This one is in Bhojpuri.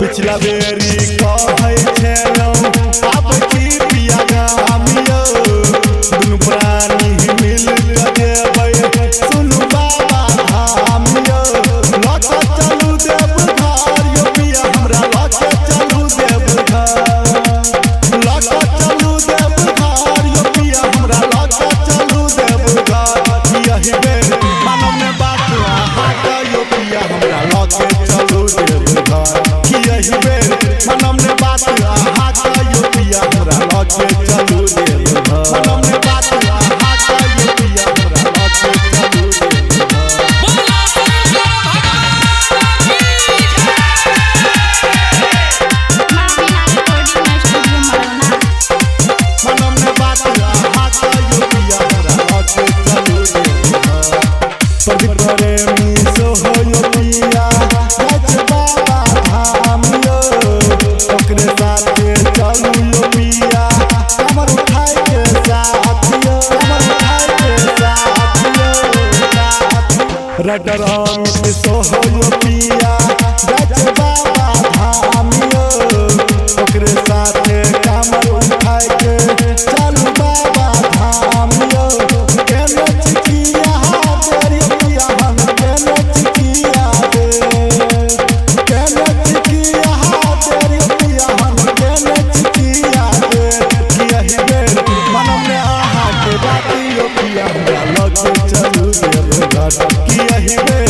पिछला बेरी कहै छेलौ अब की पिया गामियो दुनु प्राणी मिल के देबै सुनु बाबा धामियो लक चलू देव घर यो पिया हमरा लक चलू देव घर लक चलू देव घर यो पिया हमरा लक चलू देव घर यही बेर मानव ने बात हाथ यो पिया हमरा लक चलू देव घर यही बेर मनम ने बात हाथ यो पिया हमरा लके चलू देव मनम ने बात हाथ यो पिया हमरा लके चलू देव मनम ने बात हाथ यो पिया हमरा लके चलू देव पग प्रेमी सो हो यो पिया सच बाबा धाम यो ओकरे साथे चलू यो पिया कमर उठाए के साथ यो कमर उठाए के साथ यो रटर हम सो हो यो पिया सच बाबा धाम यो ओकरे साथे कमर उठाए के चलू बाबा धाम यो केने चिकिया तेरी पिया हम केने चिकिया दे केने चिकिया तेरी पिया हम केने चिकिया दे यही बेर मनम ने आहा के बाती यो पिया हमरा लगे चलू देव घर यही बेर